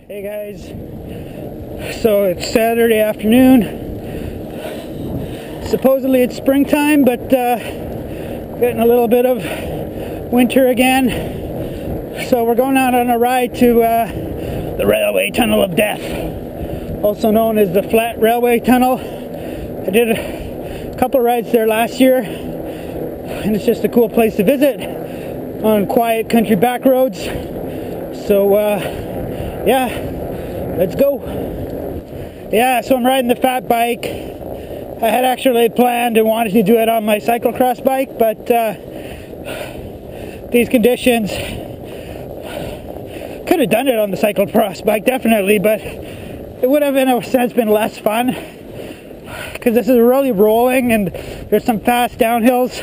Hey guys, so it's Saturday afternoon. Supposedly it's springtime, but getting a little bit of winter again. So we're going out on a ride to the Railway Tunnel of Death, also known as the Flett Railway Tunnel. I did a couple of rides there last year, and it's just a cool place to visit on quiet country back roads. So yeah, let's go. Yeah, so I'm riding the fat bike. I had actually planned and wanted to do it on my cyclocross bike, but these conditions, could have done it on the cyclocross bike definitely, but it would have in a sense been less fun because this is really rolling and there's some fast downhills,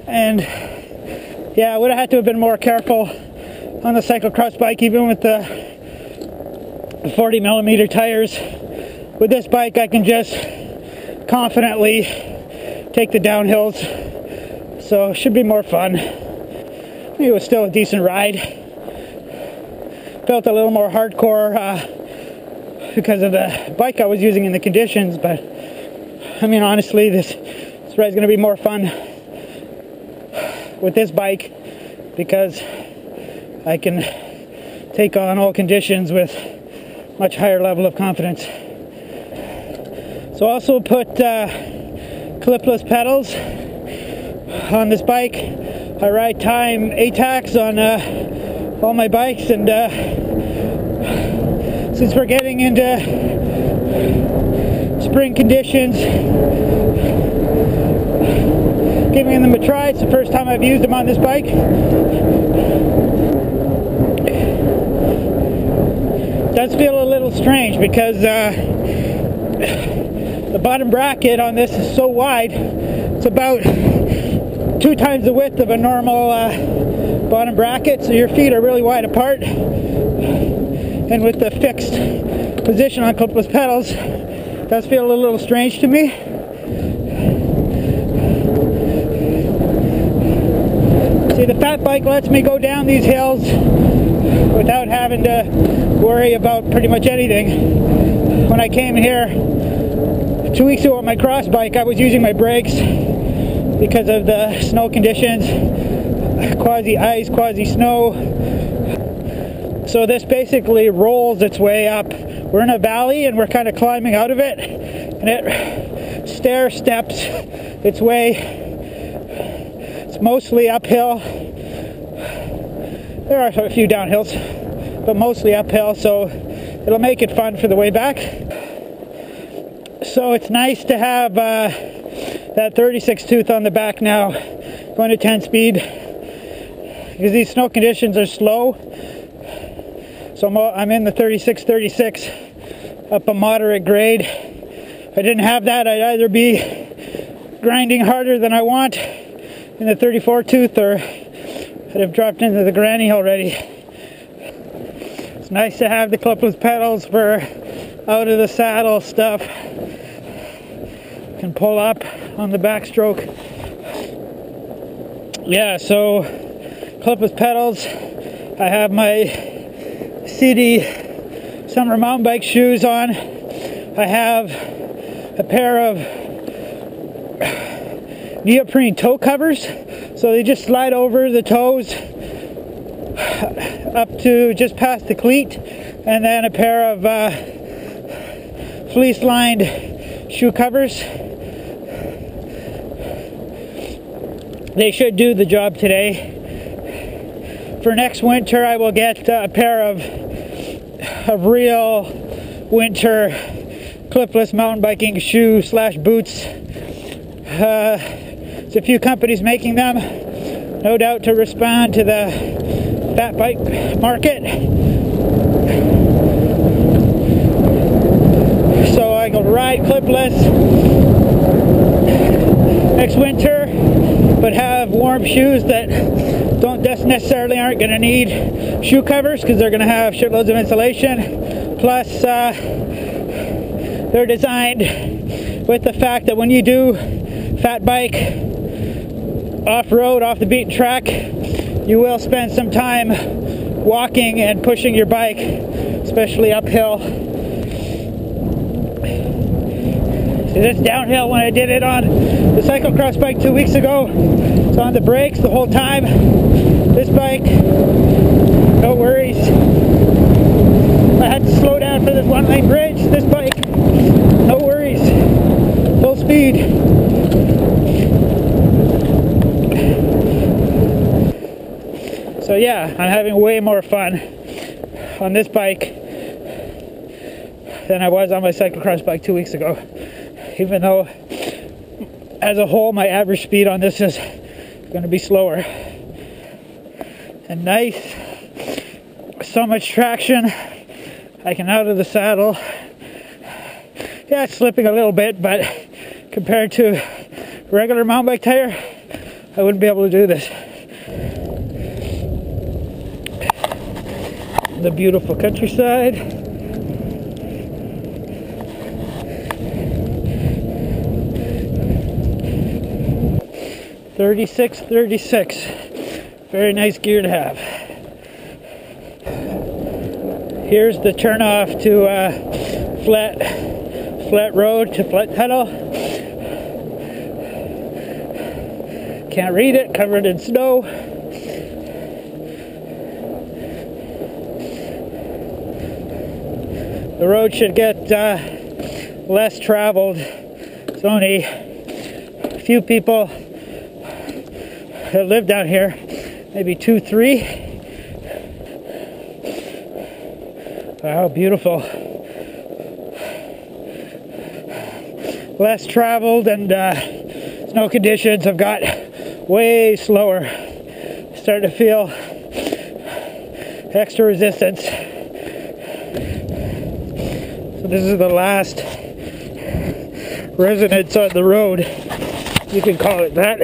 and yeah, I would have had to have been more careful on the cyclocross bike, even with the 40mm tires. With this bike I can just confidently take the downhills, so it should be more fun. It was still a decent ride. Felt a little more hardcore because of the bike I was using in the conditions, but I mean honestly this ride's going to be more fun with this bike because I can take on all conditions with much higher level of confidence. So also put clipless pedals on this bike. I ride time ATAX on all my bikes, and since we're getting into spring conditions, giving them a try. It's the first time I've used them on this bike. Does feel a little strange because the bottom bracket on this is so wide. It's about 2 times the width of a normal bottom bracket, so your feet are really wide apart. And with the fixed position on clipless pedals, it does feel a little strange to me. See, the fat bike lets me go down these hills without having to worry about pretty much anything. When I came here 2 weeks ago on my cross bike, I was using my brakes because of the snow conditions, quasi ice, quasi snow. So this basically rolls its way up. We're in a valley and we're kind of climbing out of it, and it stair steps its way. It's mostly uphill. There are a few downhills, but mostly uphill, so it'll make it fun for the way back. So it's nice to have that 36 tooth on the back now, going to 10 speed, because these snow conditions are slow. So I'm in the 36 up a moderate grade. If I didn't have that, I'd either be grinding harder than I want in the 34 tooth, or I'd have dropped into the granny already. It's nice to have the clipless pedals for out of the saddle stuff. Can pull up on the backstroke. Yeah, so clipless pedals. I have my CD summer mountain bike shoes on. I have a pair of neoprene toe covers, so they just slide over the toes up to just past the cleat, and then a pair of fleece lined shoe covers. They should do the job today. For next winter I will get a pair of real winter clipless mountain biking shoe / boots. There's a few companies making them, no doubt to respond to the fat bike market. So I can ride clipless next winter, but have warm shoes that aren't going to need shoe covers because they're going to have shitloads of insulation. Plus, they're designed with the fact that when you do fat bike off-road, off the beaten track, you will spend some time walking and pushing your bike, especially uphill. See, this downhill, when I did it on the cyclocross bike 2 weeks ago, it's on the brakes the whole time. This bike, no worries. I had to slow down for this one-lane bridge. This bike, no worries, full speed. So yeah, I'm having way more fun on this bike than I was on my cyclocross bike 2 weeks ago. Even though, as a whole, my average speed on this is going to be slower. And nice, so much traction. I can out of the saddle. Yeah, it's slipping a little bit, but compared to a regular mountain bike tire, I wouldn't be able to do this. The beautiful countryside. $36.36. Very nice gear to have. Here's the turnoff to Flett Road to Flett Tunnel. Can't read it, covered in snow. The road should get less traveled. It's only a few people that live down here, maybe 2, 3. Wow, beautiful. Less traveled, and snow conditions have got way slower. Starting to feel extra resistance. So this is the last residence on the road. You can call it that.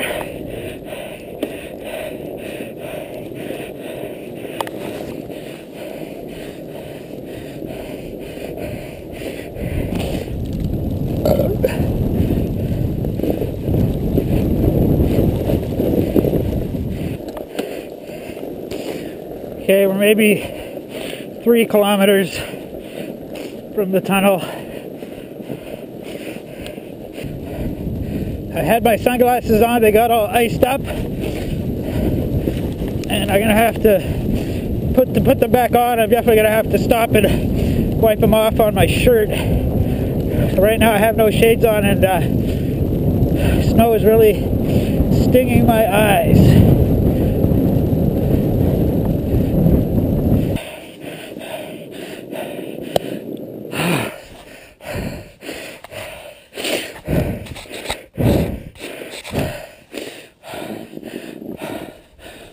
Okay, we're maybe 3 kilometers from the tunnel. I had my sunglasses on, they got all iced up, and I'm gonna have to put them back on. I'm definitely gonna have to stop and wipe them off on my shirt. So right now I have no shades on, and snow is really stinging my eyes.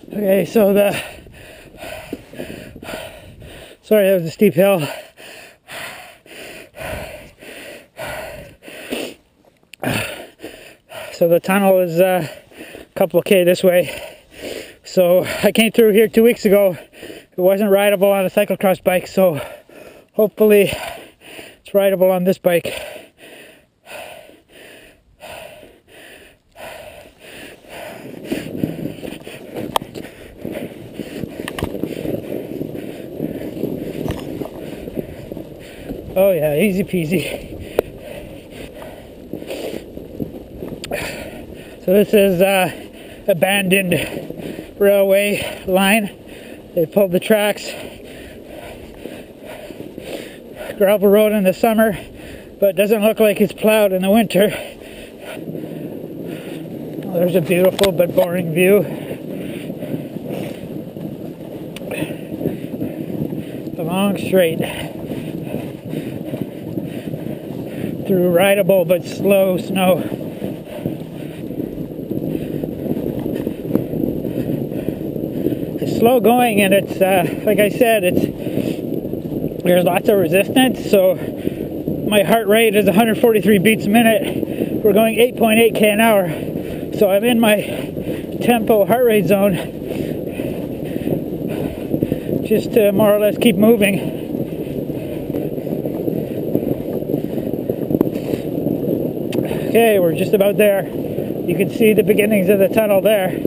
Okay, so sorry, that was a steep hill. So the tunnel is a couple of K this way. So I came through here 2 weeks ago. It wasn't rideable on a cyclocross bike, so hopefully it's rideable on this bike. Oh yeah, easy peasy. So this is abandoned railway line. They pulled the tracks. Gravel road in the summer, but it doesn't look like it's plowed in the winter. Oh, there's a beautiful but boring view. A long straight through rideable but slow snow. It's slow going, and it's like I said, there's lots of resistance. So my heart rate is 143 beats a minute. We're going 8.8 k an hour, so I'm in my tempo heart rate zone, just to more or less keep moving. Okay, we're just about there. You can see the beginnings of the tunnel there.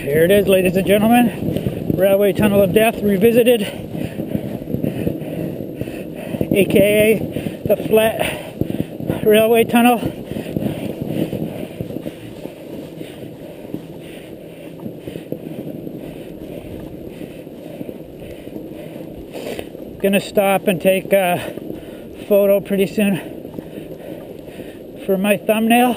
Here it is, ladies and gentlemen. Railway Tunnel of Death revisited, aka the Flett Railway Tunnel. Gonna stop and take a photo pretty soon for my thumbnail.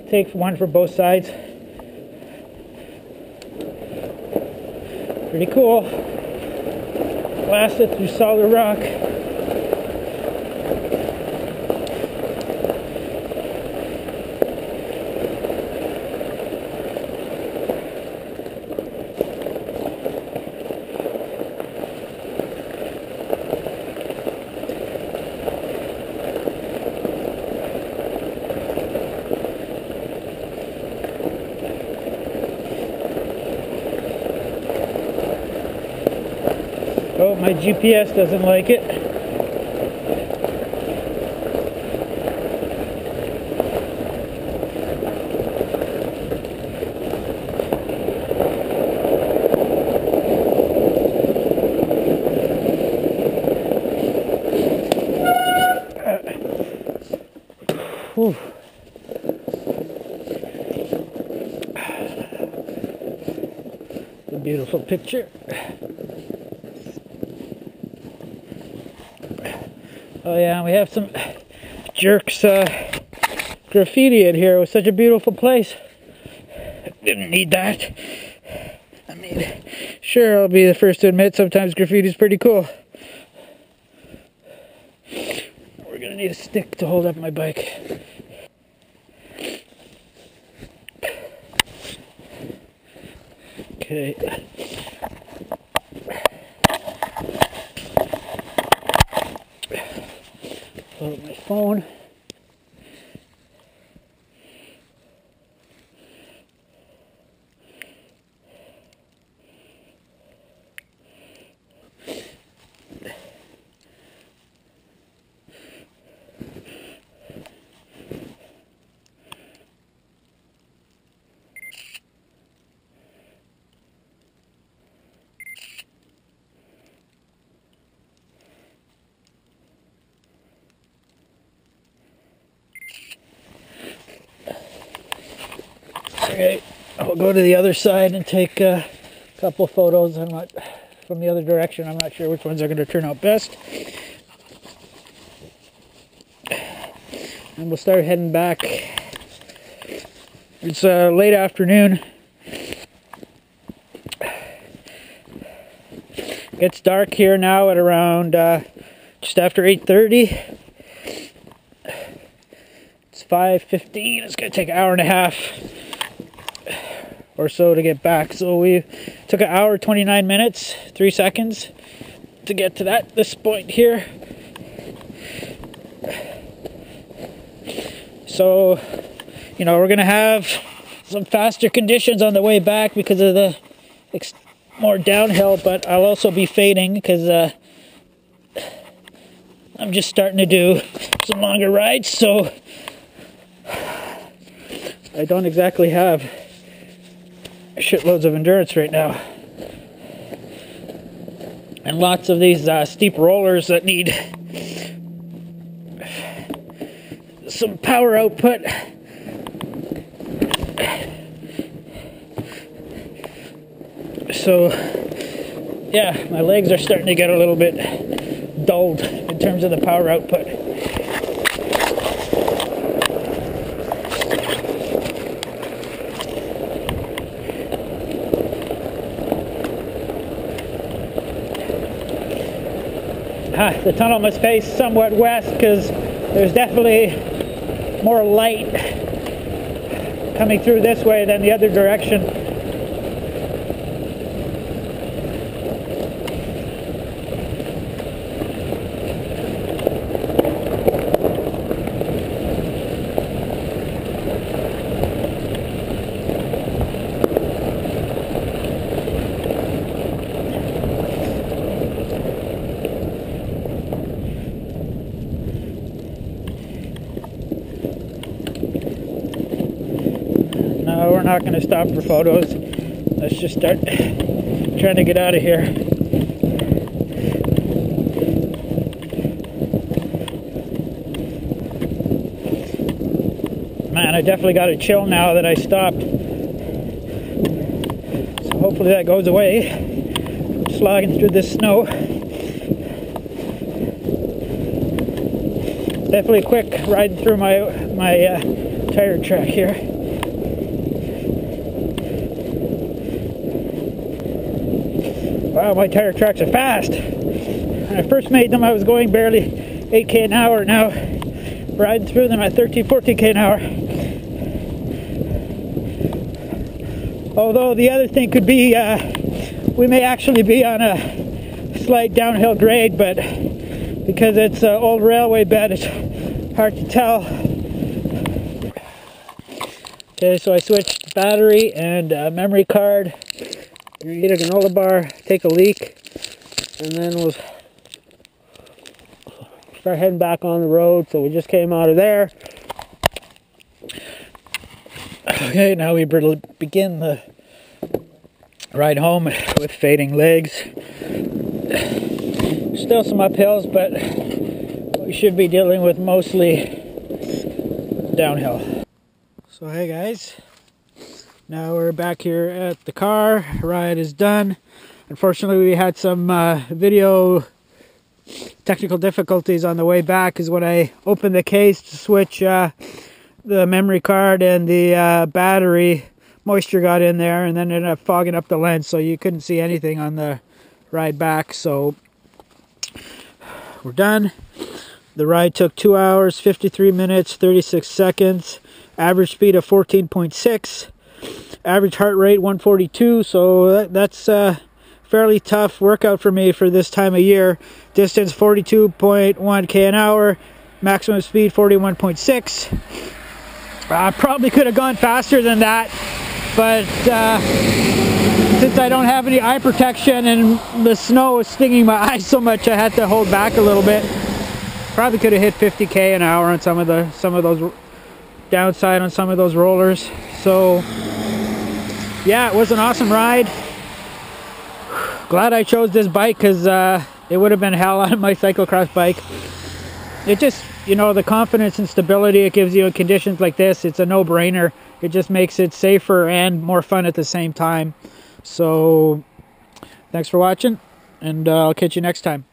Take one for both sides. Pretty cool. Blasted through solid rock. Oh, my GPS doesn't like it. Whew. A beautiful picture. Oh yeah, we have some jerks graffiti in here. It was such a beautiful place. Didn't need that. I mean, sure, I'll be the first to admit sometimes graffiti is pretty cool. We're gonna need a stick to hold up my bike. Okay. Load my phone. Okay, I'll go to the other side and take a couple photos. I'm not from the other direction. I'm not sure which ones are going to turn out best. And we'll start heading back. It's late afternoon. It's dark here now at around just after 8:30. It's 5:15. It's going to take an hour and a half or so to get back. So we took an hour 29 minutes 3 seconds to get to this point here. So, you know, we're gonna have some faster conditions on the way back because of the more downhill, but I'll also be fading because I'm just starting to do some longer rides, so I don't exactly have shitloads of endurance right now. And lots of these steep rollers that need some power output. So, yeah, my legs are starting to get a little bit dulled in terms of the power output. The tunnel must face somewhat west because there's definitely more light coming through this way than the other direction. No, we're not going to stop for photos. Let's just start trying to get out of here. Man, I definitely got a chill now that I stopped. So hopefully that goes away. I'm slogging through this snow. Definitely quick riding through my tire track here. Wow, my tire tracks are fast. When I first made them, I was going barely 8k an hour. Now, riding through them at 13, 14k an hour. Although the other thing could be, we may actually be on a slight downhill grade, but because it's an old railway bed, it's hard to tell. Okay, so I switched battery and memory card. Eat a granola bar, take a leak, and then we'll start heading back on the road. So we just came out of there. Okay, now we begin the ride home with fading legs. Still some uphills, but we should be dealing with mostly downhill. So hey guys, now we're back here at the car. Ride is done. Unfortunately, we had some video technical difficulties on the way back, because when I opened the case to switch the memory card and the battery, moisture got in there and then ended up fogging up the lens, so you couldn't see anything on the ride back. So we're done. The ride took 2 hours, 53 minutes, 36 seconds. Average speed of 14.6. Average heart rate 142. So that's a fairly tough workout for me for this time of year. Distance 42.1k an hour. Maximum speed 41.6. I probably could have gone faster than that, but since I don't have any eye protection and the snow is stinging my eyes so much, I had to hold back a little bit. Probably could have hit 50k an hour on some of those downside on some of those rollers. So yeah, it was an awesome ride. Glad I chose this bike, because it would have been hell on my cyclocross bike. It just, you know, the confidence and stability it gives you in conditions like this, it's a no-brainer. It just makes it safer and more fun at the same time. So thanks for watching, and I'll catch you next time.